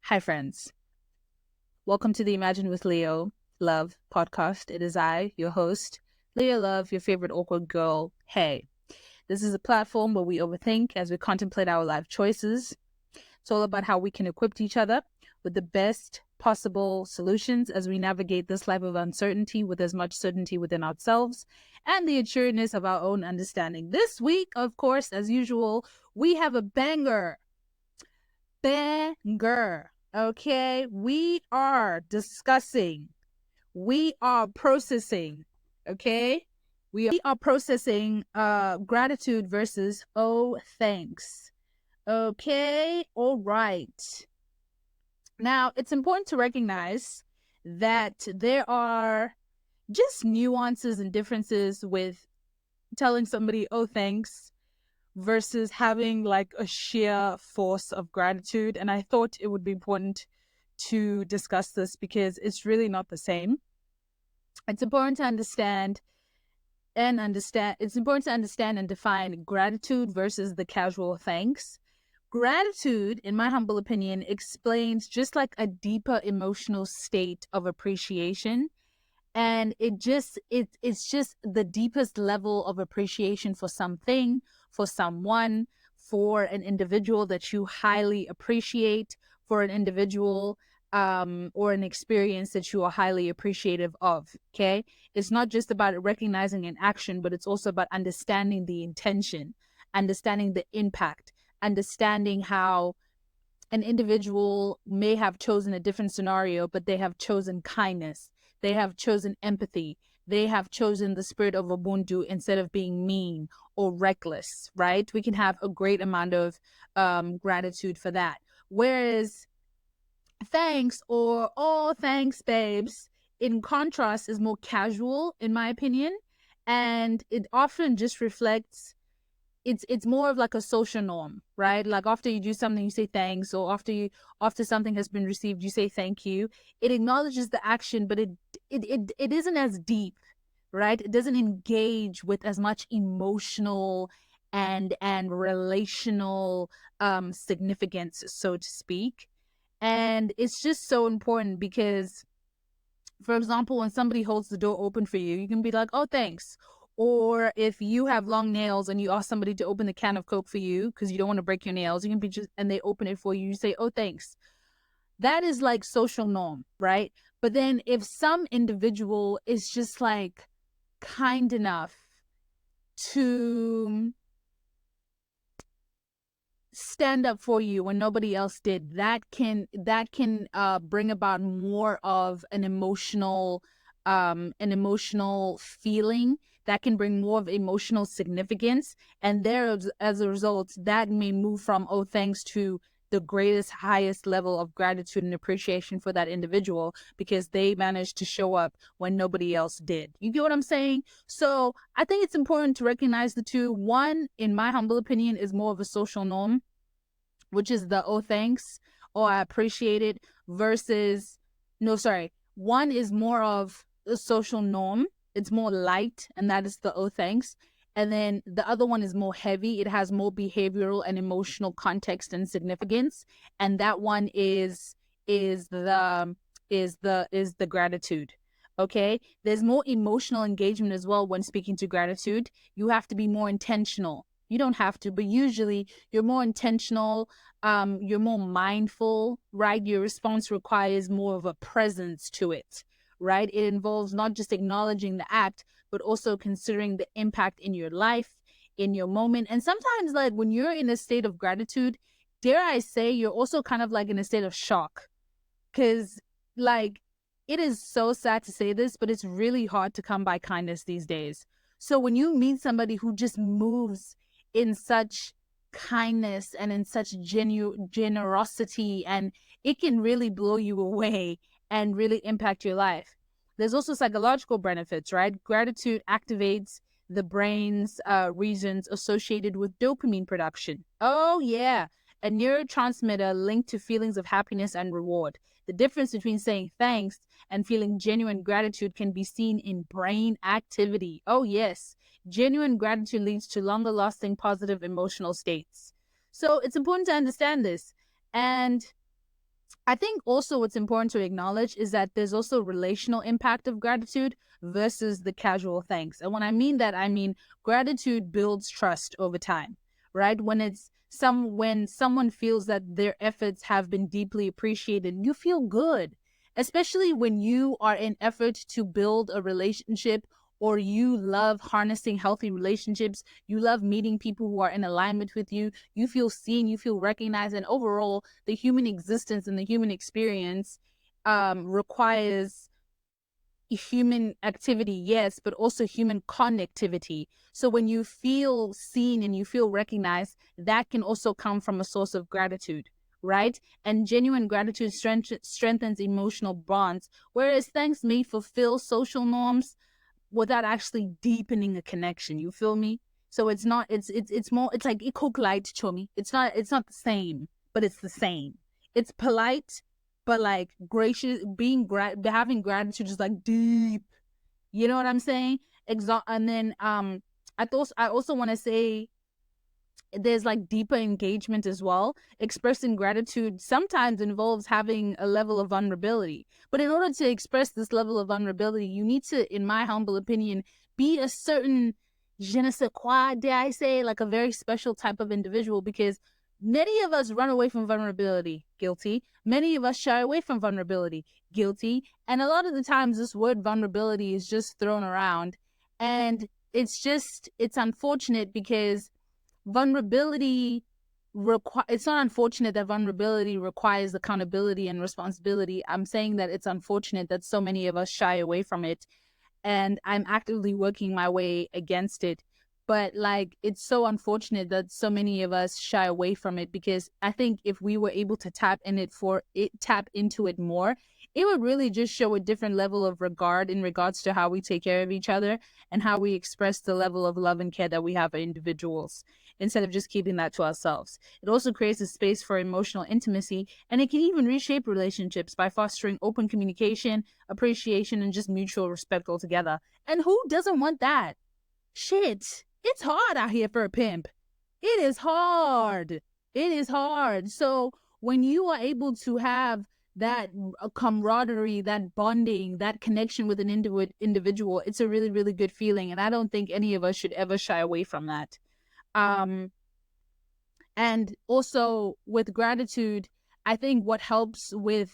Hi, friends. Welcome to the Imagine with Leo Love podcast. It is I, your host, Leo Love, your favorite awkward girl. Hey, this is a platform where we overthink as we contemplate our life choices. It's all about how we can equip each other with the best possible solutions as we navigate this life of uncertainty with as much certainty within ourselves and the assuredness of our own understanding. This week, of course, as usual, we have a banger. Okay, we are discussing, we are processing, okay? We are processing gratitude versus oh thanks. Okay, all right. Now, it's important to recognize that there are just nuances and differences with telling somebody oh thanks versus having like a sheer force of gratitude. And I thought it would be important to discuss this because it's really not the same. It's important to understand it's important to understand and define gratitude versus the casual thanks. Gratitude, in my humble opinion, explains just like a deeper emotional state of appreciation, and it's just the deepest level of appreciation for something, for someone, for an individual that you highly appreciate, for an individual or an experience that you are highly appreciative of. Okay, it's not just about recognizing an action, but it's also about understanding the intention, understanding the impact, understanding how an individual may have chosen a different scenario, but they have chosen kindness. They have chosen empathy. They have chosen the spirit of Ubuntu instead of being mean or reckless, right? We can have a great amount of gratitude for that. Whereas thanks or oh, thanks, babes, in contrast, is more casual, in my opinion. And it often just reflects it's more of like a social norm, right? Like after you do something, you say thanks, or after something has been received, you say thank you. It acknowledges the action, but it isn't as deep, right? It doesn't engage with as much emotional and relational significance, so to speak. And it's just so important because, for example, when somebody holds the door open for you, you can be like, oh, thanks. Or if you have long nails and you ask somebody to open the can of Coke for you because you don't want to break your nails, you can be just, and they open it for you, you say, oh, thanks. That is like social norm, right? But then if some individual is just like kind enough to stand up for you when nobody else did, that can bring about more of an emotional feeling, that can bring more of emotional significance, and there as a result that may move from oh thanks to the greatest highest level of gratitude and appreciation for that individual because they managed to show up when nobody else did. You get what I'm saying? So I think it's important to recognize the two. One, in my humble opinion, is more of a social norm, which is the oh thanks or I appreciate it, versus no, sorry. One is more of a social norm. It's more light, and that is the oh thanks. And then the other one is more heavy. It has more behavioral and emotional context and significance. And that one is the is the gratitude. Okay. There's more emotional engagement as well when speaking to gratitude. You have to be more intentional. You don't have to, but usually you're more intentional, you're more mindful, right? Your response requires more of a presence to it, right? It involves not just acknowledging the act, but also considering the impact in your life, in your moment. And sometimes, like when you're in a state of gratitude, dare I say, you're also kind of like in a state of shock. Because, like, it is so sad to say this, but it's really hard to come by kindness these days. So when you meet somebody who just moves in such kindness and in such generosity, and it can really blow you away and really impact your life. There's also psychological benefits, right? Gratitude activates the brain's regions associated with dopamine production. Oh, yeah. A neurotransmitter linked to feelings of happiness and reward. The difference between saying thanks and feeling genuine gratitude can be seen in brain activity. Oh, yes. Genuine gratitude leads to longer lasting positive emotional states. So it's important to understand this. And I think also what's important to acknowledge is that there's also relational impact of gratitude versus the casual thanks. And when I mean that, I mean gratitude builds trust over time, right? When someone feels that their efforts have been deeply appreciated, you feel good, especially when you are in effort to build a relationship or you love harnessing healthy relationships, you love meeting people who are in alignment with you, you feel seen, you feel recognized, and overall, the human existence and the human experience requires human activity, yes, but also human connectivity. So when you feel seen and you feel recognized, that can also come from a source of gratitude, right? And genuine gratitude strengthens emotional bonds, whereas thanks may fulfill social norms without actually deepening a connection. You feel me? So it's not. It's more. It's like light to me. It's not the same, but it's the same. It's polite, but like gracious. Having gratitude is like deep. You know what I'm saying? And then I also want to say there's like deeper engagement as well. Expressing gratitude sometimes involves having a level of vulnerability. But in order to express this level of vulnerability, you need to, in my humble opinion, be a certain je ne sais quoi, dare I say, like a very special type of individual, because many of us run away from vulnerability, guilty. Many of us shy away from vulnerability, guilty. And a lot of the times, this word vulnerability is just thrown around. And it's unfortunate because vulnerability it's not unfortunate that vulnerability requires accountability and responsibility. I'm saying that it's unfortunate that so many of us shy away from it, and I'm actively working my way against it. But like, it's so unfortunate that so many of us shy away from it, because I think if we were able to tap into it more, it would really just show a different level of regard in regards to how we take care of each other and how we express the level of love and care that we have for individuals, instead of just keeping that to ourselves. It also creates a space for emotional intimacy, and it can even reshape relationships by fostering open communication, appreciation, and just mutual respect altogether. And who doesn't want that? Shit, it's hard out here for a pimp. It is hard. It is hard. So when you are able to have that camaraderie, that bonding, that connection with an individual, it's a really, really good feeling. And I don't think any of us should ever shy away from that. Um, and also with gratitude, I think what helps with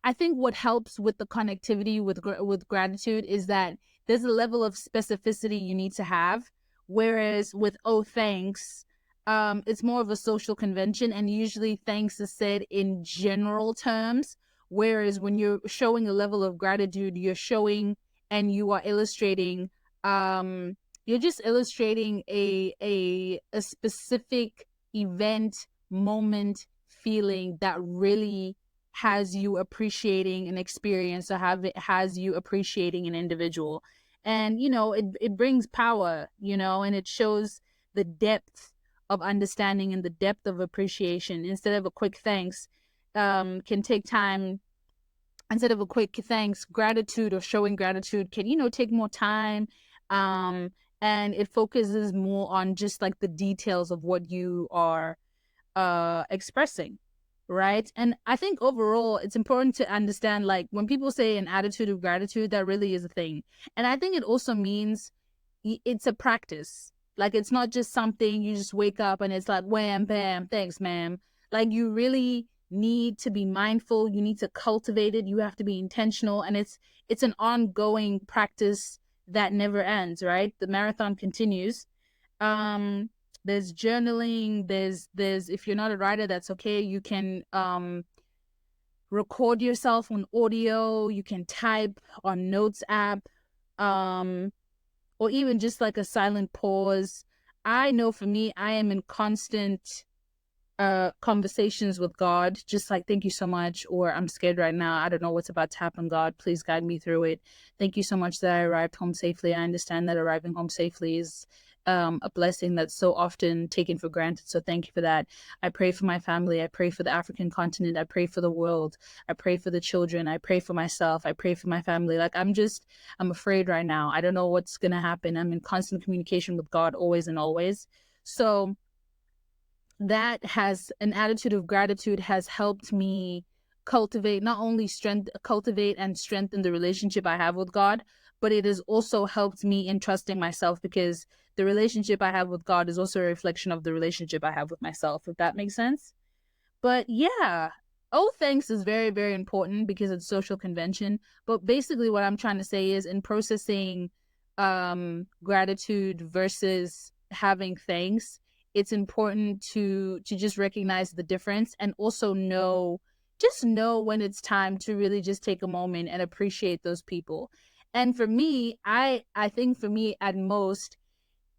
the connectivity with gratitude is that there's a level of specificity you need to have, whereas with oh thanks, it's more of a social convention, and usually thanks is said in general terms, whereas when you're showing a level of gratitude, you're showing and you are illustrating, you're just illustrating a specific event, moment, feeling that really has you appreciating an experience, or has you appreciating an individual. And it brings power, and it shows the depth of understanding and the depth of appreciation. Instead of a quick thanks, can take time. Instead of a quick thanks, gratitude or showing gratitude can take more time. And it focuses more on just like the details of what you are expressing, right? And I think overall it's important to understand, like, when people say an attitude of gratitude, that really is a thing. And I think it also means it's a practice. Like, it's not just something you just wake up and it's like wham bam, thanks ma'am. Like, you really need to be mindful, you need to cultivate it, you have to be intentional, and it's an ongoing practice that never ends, right? The marathon continues. There's journaling, there's if you're not a writer, that's okay, you can record yourself on audio, you can type on notes app, um or even just like a silent pause. I know for me, I am in constant conversations with God, just like, thank you so much, or I'm scared right now, I don't know what's about to happen, God, please guide me through it. Thank you so much that I arrived home safely. I understand that arriving home safely is a blessing that's so often taken for granted, so thank you for that. I pray for my family, I pray for the African continent, I pray for the world, I pray for the children, I pray for myself, I pray for my family. Like, I'm afraid right now, I don't know what's gonna happen. I'm in constant communication with God always and always. So that has an attitude of gratitude has helped me cultivate not only cultivate and strengthen the relationship I have with God, but it has also helped me in trusting myself, because the relationship I have with God is also a reflection of the relationship I have with myself, if that makes sense. But yeah, oh, thanks is very, very important because it's social convention. But basically, what I'm trying to say is, in processing gratitude versus having thanks, it's important to just recognize the difference, and also know when it's time to really just take a moment and appreciate those people. And for me, I think for me, at most,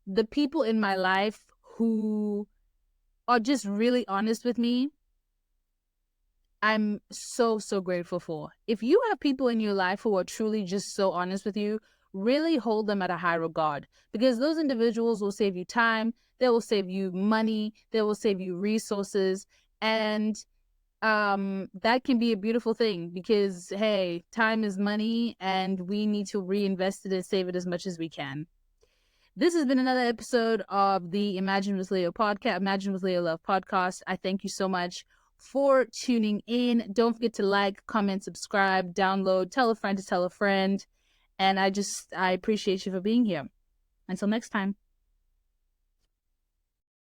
the people in my life who are just really honest with me, I'm so, so grateful for. If you have people in your life who are truly just so honest with you, really hold them at a high regard, because those individuals will save you time, they will save you money, they will save you resources. And that can be a beautiful thing, because hey, time is money and we need to reinvest it and save it as much as we can. This has been another episode of the Imagine with Leo podcast, Imagine with Leo Love podcast. I thank you so much for tuning in. Don't forget to like, comment, subscribe, download, tell a friend to tell a friend. And I appreciate you for being here. Until next time.